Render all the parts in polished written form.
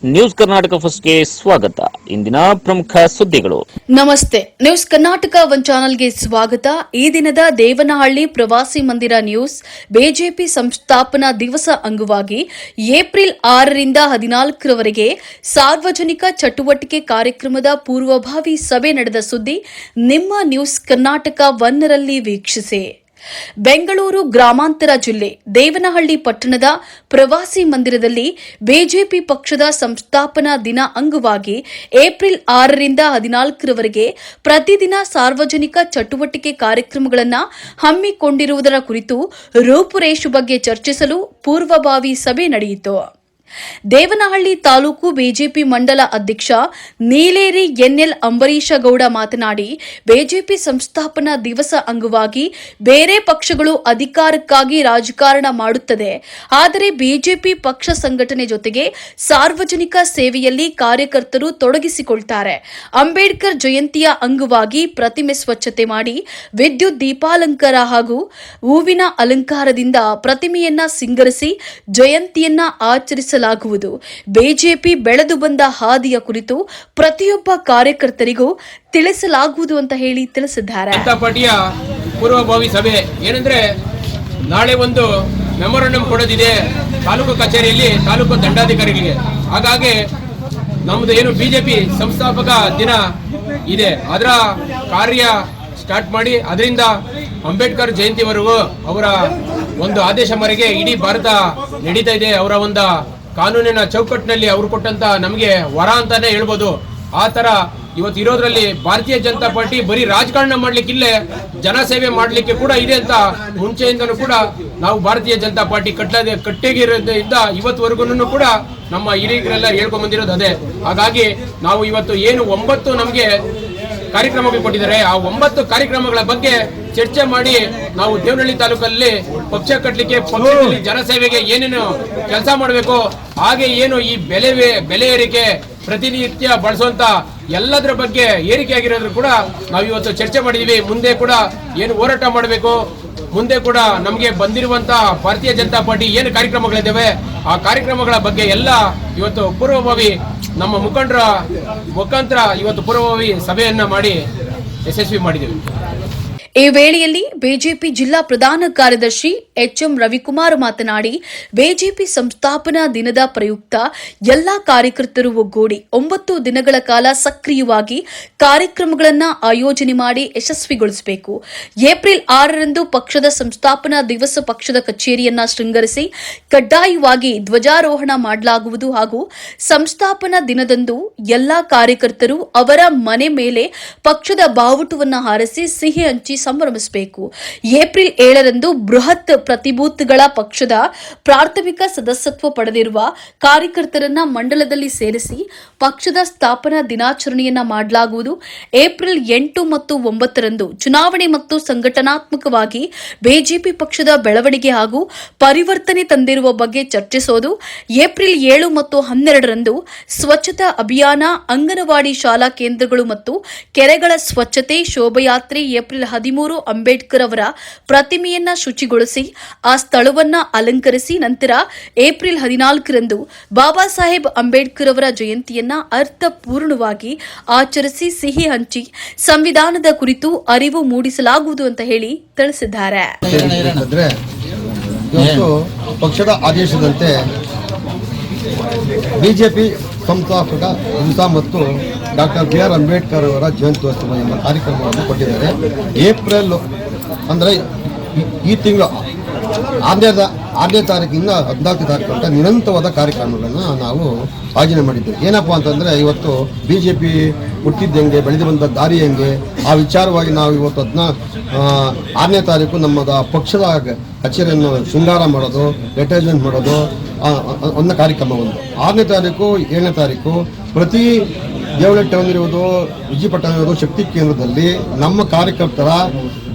News Karnataka ಫಸ್ಟ್ಗೆ ಸ್ವಾಗತ. ಇಂದಿನ ಪ್ರಮುಖ ಸುದ್ದಿಗಳು. ನಮಸ್ತೆ, ನ್ಯೂಸ್ ಕರ್ನಾಟಕ ಒನ್ ಚಾನೆಲ್ಗೆ ಸ್ವಾಗತ. ಈ ದಿನದ ದೇವನಹಳ್ಳಿ ಪ್ರವಾಸಿ ಮಂದಿರ ನ್ಯೂಸ್ ಬಿಜೆಪಿ ಸಂಸ್ಥಾಪನಾ ದಿವಸ ಅಂಗವಾಗಿ ಏಪ್ರಿಲ್ 6ರಿಂದ 14ರವರೆಗೆ ಸಾರ್ವಜನಿಕ ಚಟುವಟಿಕೆ ಕಾರ್ಯಕ್ರಮದ ಪೂರ್ವಭಾವಿ ಸಭೆ ನಡೆದ ಸುದ್ದಿ ನಿಮ್ಮ ನ್ಯೂಸ್ ಕರ್ನಾಟಕ 1ರಲ್ಲಿ ವೀಕ್ಷಿಸಿ. ಬೆಂಗಳೂರು ಗ್ರಾಮಾಂತರ ಜಿಲ್ಲೆ ದೇವನಹಳ್ಳಿ ಪಟ್ಟಣದ ಪ್ರವಾಸಿ ಮಂದಿರದಲ್ಲಿ ಬಿಜೆಪಿ ಪಕ್ಷದ ಸಂಸ್ಥಾಪನಾ ದಿನ ಅಂಗವಾಗಿ ಏಪ್ರಿಲ್ 6ರಿಂದ 14ರವರೆಗೆ ಪ್ರತಿದಿನ ಸಾರ್ವಜನಿಕ ಚಟುವಟಿಕೆ ಕಾರ್ಯಕ್ರಮಗಳನ್ನು ಹಮ್ಮಿಕೊಂಡಿರುವುದರ ಕುರಿತು ರೂಪುರೇಷೆ ಬಗ್ಗೆ ಚರ್ಚಿಸಲು ಪೂರ್ವಭಾವಿ ಸಭೆ ನಡೆಯಿತು. ದೇವನಹಳ್ಳಿ ತಾಲೂಕು ಬಿಜೆಪಿ ಮಂಡಲ ಅಧ್ಯಕ್ಷ ನೀಲೇರಿ ಎನ್ಎಲ್ ಅಂಬರೀಶಗೌಡ ಮಾತನಾಡಿ, ಬಿಜೆಪಿ ಸಂಸ್ಥಾಪನಾ ದಿವಸ ಅಂಗವಾಗಿ ಬೇರೆ ಪಕ್ಷಗಳು ಅಧಿಕಾರಕ್ಕಾಗಿ ರಾಜಕಾರಣ ಮಾಡುತ್ತದೆ, ಆದರೆ ಬಿಜೆಪಿ ಪಕ್ಷ ಸಂಘಟನೆ ಜೊತೆಗೆ ಸಾರ್ವಜನಿಕ ಸೇವೆಯಲ್ಲಿ ಕಾರ್ಯಕರ್ತರು ತೊಡಗಿಸಿಕೊಳ್ತಾರೆ. ಅಂಬೇಡ್ಕರ್ ಜಯಂತಿಯ ಅಂಗವಾಗಿ ಪ್ರತಿಮೆ ಸ್ವಚ್ಛತೆ ಮಾಡಿ ವಿದ್ಯುತ್ ದೀಪಾಲಂಕಾರ ಹಾಗೂ ಹೂವಿನ ಅಲಂಕಾರದಿಂದ ಪ್ರತಿಮೆಯನ್ನ ಸಿಂಗರಿಸಿ ಜಯಂತಿಯನ್ನ ಆಚರಿಸಲಾಗುವುದು. ಬಿಜೆಪಿ ಬೆಳೆದು ಬಂದ ಹಾದಿಯ ಕುರಿತು ಪ್ರತಿಯೊಬ್ಬ ಕಾರ್ಯಕರ್ತರಿಗೂ ತಿಳಿಸಲಾಗುವುದು ಅಂತ ಹೇಳಿ ತಿಳಿಸಿದ್ದಾರೆ. ಜನತಾ ಪಾರ್ಟಿಯ ಪೂರ್ವಭಾವಿ ಸಭೆ ಏನಂದ್ರೆ, ನಾಳೆ ಒಂದು ಮೆಮೊರಂಡಮ್ ಕೊಡೋದಿದೆ ತಾಲೂಕು ಕಚೇರಿಯಲ್ಲಿ ತಾಲೂಕು ದಂಡಾಧಿಕಾರಿಗಳಿಗೆ. ಹಾಗಾಗಿ ನಮ್ದು ಏನು ಬಿಜೆಪಿ ಸಂಸ್ಥಾಪಕ ದಿನ ಇದೆ, ಅದರ ಕಾರ್ಯ ಸ್ಟಾರ್ಟ್ ಮಾಡಿ ಅದರಿಂದ ಅಂಬೇಡ್ಕರ್ ಜಯಂತಿವರೆಗೂ ಅವರ ಒಂದು ಆದೇಶ ಮೇರೆಗೆ ಇಡೀ ಭಾರತ ನಡೀತಾ ಇದೆ. ಅವರ ಒಂದು ಕಾನೂನಿನ ಚೌಕಟ್ಟಿನಲ್ಲಿ ಅವರು ಕೊಟ್ಟಂತ ನಮಗೆ ವರ ಅಂತಾನೆ ಹೇಳ್ಬೋದು. ಆ ತರ ಇವತ್ತು ಇರೋದ್ರಲ್ಲಿ ಭಾರತೀಯ ಜನತಾ ಪಾರ್ಟಿ ಬರೀ ರಾಜಕಾರಣ ಮಾಡ್ಲಿಕ್ಕಿಲ್ಲೇ ಜನಸೇವೆ ಮಾಡ್ಲಿಕ್ಕೆ ಕೂಡ ಇದೆ ಅಂತ ಮುಂಚೆಯಿಂದನೂ ಕೂಡ ನಾವು ಭಾರತೀಯ ಜನತಾ ಪಾರ್ಟಿ ಕಟ್ಟೆಗಿರೋದ್ರಿಂದ ಇವತ್ತುವರೆಗೂ ಕೂಡ ನಮ್ಮ ಹಿರಿಯರೆಲ್ಲ ಹೇಳ್ಕೊಂಡ್ ಬಂದಿರೋದು ಅದೇ. ಹಾಗಾಗಿ ನಾವು ಇವತ್ತು ಏನು 9 ನಮಗೆ ಕಾರ್ಯಕ್ರಮಗಳು ಕೊಟ್ಟಿದ್ದಾರೆ, ಆ 9 ಕಾರ್ಯಕ್ರಮಗಳ ಬಗ್ಗೆ ಚರ್ಚೆ ಮಾಡಿ ನಾವು ದೇವನಹಳ್ಳಿ ತಾಲೂಕಲ್ಲಿ ಪಕ್ಷ ಕಟ್ಟಲಿಕ್ಕೆ ಪಕ್ಷದಲ್ಲಿ ಜನಸೇವೆಗೆ ಏನೇನು ಕೆಲಸ ಮಾಡಬೇಕು, ಹಾಗೆ ಏನು ಈ ಬೆಲೆ ಏರಿಕೆ ಪ್ರತಿನಿತ್ಯ ಬಳಸುವಂತ ಎಲ್ಲದರ ಬಗ್ಗೆ ಏರಿಕೆ ಆಗಿರೋದ್ರ ಕೂಡ ನಾವು ಇವತ್ತು ಚರ್ಚೆ ಮಾಡಿದೀವಿ. ಮುಂದೆ ಕೂಡ ಏನು ಹೋರಾಟ ಮಾಡಬೇಕು, ಮುಂದೆ ಕೂಡ ನಮಗೆ ಬಂದಿರುವಂತ ಭಾರತೀಯ ಜನತಾ ಪಾರ್ಟಿ ಏನು ಕಾರ್ಯಕ್ರಮಗಳಿದ್ದಾವೆ ಆ ಕಾರ್ಯಕ್ರಮಗಳ ಬಗ್ಗೆ ಎಲ್ಲ ಇವತ್ತು ಪೂರ್ವಭಾವಿ ನಮ್ಮ ಮುಖಂಡರ ಮುಖಾಂತರ ಇವತ್ತು ಪೂರ್ವಭಾವಿ ಸಭೆಯನ್ನ ಮಾಡಿ ಯಶಸ್ವಿ ಮಾಡಿದ್ದೇವೆ. ಈ ವೇಳೆಯಲ್ಲಿ ಬಿಜೆಪಿ ಜಿಲ್ಲಾ ಪ್ರಧಾನ ಕಾರ್ಯದರ್ಶಿ ಎಚ್ಎಂ ರವಿಕುಮಾರ್ ಮಾತನಾಡಿ, ಬಿಜೆಪಿ ಸಂಸ್ಥಾಪನಾ ದಿನದ ಪ್ರಯುಕ್ತ ಎಲ್ಲಾ ಕಾರ್ಯಕರ್ತರು ಒಗ್ಗೂಡಿ 9 ದಿನಗಳ ಕಾಲ ಸಕ್ರಿಯವಾಗಿ ಕಾರ್ಯಕ್ರಮಗಳನ್ನು ಆಯೋಜನೆ ಮಾಡಿ ಯಶಸ್ವಿಗೊಳಿಸಬೇಕು. ಏಪ್ರಿಲ್ 6ರಂದು ಪಕ್ಷದ ಸಂಸ್ಥಾಪನಾ ದಿವಸ ಪಕ್ಷದ ಕಚೇರಿಯನ್ನ ಶೃಂಗರಿಸಿ ಕಡ್ಡಾಯವಾಗಿ ಧ್ವಜಾರೋಹಣ ಮಾಡಲಾಗುವುದು ಹಾಗೂ ಸಂಸ್ಥಾಪನಾ ದಿನದಂದು ಎಲ್ಲಾ ಕಾರ್ಯಕರ್ತರು ಅವರ ಮನೆ ಮೇಲೆ ಪಕ್ಷದ ಬಾವುಟವನ್ನು ಹಾರಿಸಿ ಸಿಹಿ ಹಂಚಿ ಸಂಭ್ರಮಿಸಬೇಕು. ಏಪ್ರಿಲ್ 7ರಂದು ಬೃಹತ್ ಪ್ರತಿಭೂತ್ಗಳ ಪಕ್ಷದ ಪ್ರಾಥಮಿಕ ಸದಸ್ಯತ್ವ ಪಡೆದಿರುವ ಕಾರ್ಯಕರ್ತರನ್ನ ಮಂಡಲದಲ್ಲಿ ಸೇರಿಸಿ ಪಕ್ಷದ ಸ್ಥಾಪನಾ ದಿನಾಚರಣೆಯನ್ನ ಮಾಡಲಾಗುವುದು. ಏಪ್ರಿಲ್ 8 ಮತ್ತು 9ರಂದು ಚುನಾವಣೆ ಮತ್ತು ಸಂಘಟನಾತ್ಮಕವಾಗಿ ಬಿಜೆಪಿ ಪಕ್ಷದ ಬೆಳವಣಿಗೆ ಹಾಗೂ ಪರಿವರ್ತನೆ ತಂದಿರುವ ಬಗ್ಗೆ ಚರ್ಚಿಸೋದು. ಏಪ್ರಿಲ್ 7 ಮತ್ತು 12ರಂದು ಸ್ವಚ್ಛತಾ ಅಭಿಯಾನ, ಅಂಗನವಾಡಿ ಶಾಲಾ ಕೇಂದ್ರಗಳು ಮತ್ತು ಕೆರೆಗಳ ಸ್ವಚ್ಛತೆ, ಶೋಭಾಯಾತ್ರೆ. ಏಪ್ರಿಲ್ 13 ಅಂಬೇಡ್ಕರ್ ಅವರ ಪ್ರತಿಮೆಯನ್ನ ಶುಚಿಗೊಳಿಸಿ ಆ ಸ್ಥಳವನ್ನ ಅಲಂಕರಿಸಿ ನಂತರ ಏಪ್ರಿಲ್ 14ರಂದು ಬಾಬಾ ಸಾಹೇಬ್ ಅಂಬೇಡ್ಕರ್ ಅವರ ಜಯಂತಿಯನ್ನ ಅರ್ಥಪೂರ್ಣವಾಗಿ ಆಚರಿಸಿ ಸಿಹಿ ಹಂಚಿ ಸಂವಿಧಾನದ ಕುರಿತು ಅರಿವು ಮೂಡಿಸಲಾಗುವುದು ಅಂತ ಹೇಳಿ ತಿಳಿಸಿದ್ದಾರೆ. ಪಕ್ಷದ ಆದೇಶದಂತೆ ಬಿಜೆಪಿ ಸಂಸ್ಥಾಪಕ ದಿವಸ ಮತ್ತು ಡಾಕ್ಟರ್ ಬಿ.ಆರ್. ಅಂಬೇಡ್ಕರ್ ಅವರ ಜಯಂತ್ಯೋತ್ಸವ ಎಂಬ ಕಾರ್ಯಕ್ರಮವನ್ನು ಕೊಟ್ಟಿದ್ದಾರೆ. ಏಪ್ರಿಲ್ ಅಂದರೆ ಈ ತಿಂಗಳು 6ನೇ ತಾರೀಕಿಂದ 14ನೇ ತಾರೀಕು ಅಂತ ನಿರಂತರವಾದ ಕಾರ್ಯಕ್ರಮಗಳನ್ನು ನಾವು ಆಯೋಜನೆ ಮಾಡಿದ್ದೇವೆ. ಏನಪ್ಪ ಅಂತಂದರೆ, ಇವತ್ತು ಬಿಜೆಪಿ ಹುಟ್ಟಿದ್ದಂಗೆ ಬೆಳೆದು ಬಂದ ದಾರಿ ಹೆಂಗೆ ಆ ವಿಚಾರವಾಗಿ ನಾವು ಇವತ್ತು 6ನೇ ತಾರೀಕು ನಮ್ಮದ ಪಕ್ಷದ ಕಚೇರಿಯನ್ನು ಶೃಂಗಾರ ಮಾಡೋದು, ಲೆಟರ್ಮೆಂಟ್ ಮಾಡೋದು ಒಂದು ಕಾರ್ಯಕ್ರಮ. 6ನೇ ತಾರೀಕು 7ನೇ ತಾರೀಕು ಪ್ರತಿ ದೇವನಹಳ್ಳಿ ಟೌನ್ ಇರುವುದು, ವಿಜಯಪಟ್ಟಣ ಇರುವುದು ಶಕ್ತಿ ಕೇಂದ್ರದಲ್ಲಿ ನಮ್ಮ ಕಾರ್ಯಕರ್ತರ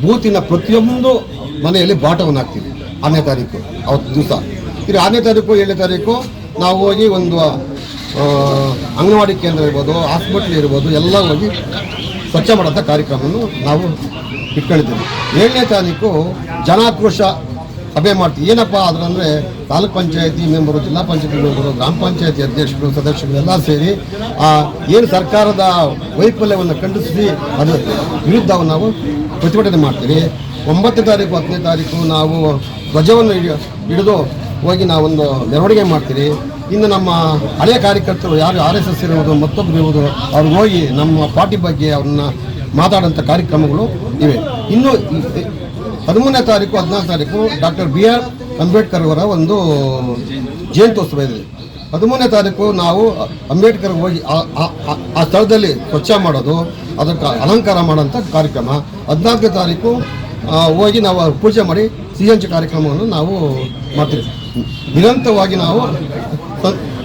ಬೂತಿನ ಪ್ರತಿಯೊಂದು ಮನೆಯಲ್ಲಿ ಬಾಟವನ್ನು ಹಾಕ್ತೀವಿ 6ನೇ ತಾರೀಕು ಅವತ್ತು ದಿವಸ. ಇದು 6ನೇ ತಾರೀಕು 7ನೇ ತಾರೀಕು ನಾವು ಹೋಗಿ ಒಂದು ಅಂಗನವಾಡಿ ಕೇಂದ್ರ ಇರ್ಬೋದು, ಹಾಸ್ಪಿಟ್ಲ್ ಇರ್ಬೋದು, ಎಲ್ಲ ಹೋಗಿ ಸ್ವಚ್ಛ ಮಾಡೋಂಥ ಕಾರ್ಯಕ್ರಮವನ್ನು ನಾವು ಇಟ್ಕೊಂಡಿದ್ದೀವಿ. 7ನೇ ತಾರೀಕು ಜನಾಕ್ರೋಶ ಸಭೆ ಮಾಡ್ತೀವಿ. ಏನಪ್ಪ ಅದ್ರಂದರೆ ತಾಲೂಕ್ ಪಂಚಾಯತಿ ಮೆಂಬರು, ಜಿಲ್ಲಾ ಪಂಚಾಯತಿ ಮೆಂಬರು, ಗ್ರಾಮ ಪಂಚಾಯತಿ ಅಧ್ಯಕ್ಷರು, ಸದಸ್ಯರು ಎಲ್ಲ ಸೇರಿ ಏನು ಸರ್ಕಾರದ ವೈಫಲ್ಯವನ್ನು ಖಂಡಿಸಿ ಅದರ ವಿರುದ್ಧ ನಾವು ಪ್ರತಿಭಟನೆ ಮಾಡ್ತೀವಿ. 9ನೇ ತಾರೀಕು 10ನೇ ತಾರೀಕು ನಾವು ಧ್ವಜವನ್ನು ಹಿಡಿದು ಹೋಗಿ ನಾವೊಂದು ಮೆರವಣಿಗೆ ಮಾಡ್ತೀವಿ. ಇನ್ನು ನಮ್ಮ ಹಳೆಯ ಕಾರ್ಯಕರ್ತರು ಯಾರು RSS ಇರುವುದು ಮತ್ತೊಬ್ಬರು ಇರುವುದು ಅವ್ರು ಹೋಗಿ ನಮ್ಮ ಪಾರ್ಟಿ ಬಗ್ಗೆ ಅವ್ರನ್ನ ಮಾತಾಡೋಂಥ ಕಾರ್ಯಕ್ರಮಗಳು ಇವೆ. ಇನ್ನು 13ನೇ ತಾರೀಕು 14ನೇ ತಾರೀಕು ಡಾಕ್ಟರ್ BR ಅಂಬೇಡ್ಕರ್ ಅವರ ಒಂದು ಜಯಂತ್ಯೋತ್ಸವ ಇದೆ. 13ನೇ ತಾರೀಕು ನಾವು ಅಂಬೇಡ್ಕರ್ ಹೋಗಿ ಆ ಸ್ಥಳದಲ್ಲಿ ಸ್ವಚ್ಛ ಮಾಡೋದು, ಅದಕ್ಕೆ ಅಲಂಕಾರ ಮಾಡೋಂಥ ಕಾರ್ಯಕ್ರಮ. 14ನೇ ತಾರೀಕು ಹೋಗಿ ನಾವು ಪೂಜೆ ಮಾಡಿ ಸಿಹಿ ಹಂಚು ಕಾರ್ಯಕ್ರಮವನ್ನು ನಾವು ಮಾಡ್ತೀವಿ. ನಿರಂತರವಾಗಿ ನಾವು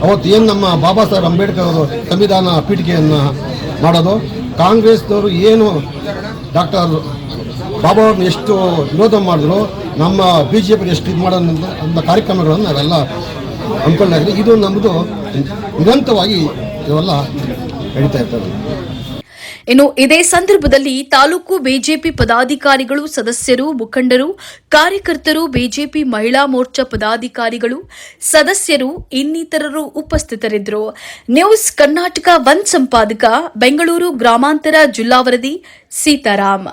ಅವತ್ತು ಏನು ನಮ್ಮ ಬಾಬಾ ಸಾಹೇಬ್ ಅಂಬೇಡ್ಕರ್ ಅವರು ಸಂವಿಧಾನ ಪೀಠಿಕೆಯನ್ನು ಮಾಡೋದು, ಕಾಂಗ್ರೆಸ್ನವರು ಏನು ಡಾಕ್ಟರ್ ಬಾಬಾ ಅವ್ರನ್ನ ಎಷ್ಟು ವಿರೋಧ ಮಾಡಿದ್ರು, ನಮ್ಮ BJP ಎಷ್ಟು ಇದು ಮಾಡೋದಂತ ಅಂತ ಕಾರ್ಯಕ್ರಮಗಳನ್ನು ನಾವೆಲ್ಲ ಹಮ್ಮಿಕೊಂಡಾಗಿದೆ. ಇದು ನಮ್ಮದು ನಿರಂತರವಾಗಿ ಇವೆಲ್ಲ ನಡೀತಾ ಇರ್ತದೆ. ಇನ್ನು ಇದೇ ಸಂದರ್ಭದಲ್ಲಿ ತಾಲೂಕು ಬಿಜೆಪಿ ಪದಾಧಿಕಾರಿಗಳು, ಸದಸ್ಯರು, ಮುಖಂಡರು, ಕಾರ್ಯಕರ್ತರು, ಬಿಜೆಪಿ ಮಹಿಳಾ ಮೋರ್ಚಾ ಪದಾಧಿಕಾರಿಗಳು, ಸದಸ್ಯರು ಇನ್ನಿತರರು ಉಪಸ್ಥಿತರಿದ್ದರು. ನ್ಯೂಸ್ ಕರ್ನಾಟಕ 1 ಸಂಪಾದಕ, ಬೆಂಗಳೂರು ಗ್ರಾಮಾಂತರ ಜಿಲ್ಲಾ ವರದಿ ಸೀತಾರಾಮ್.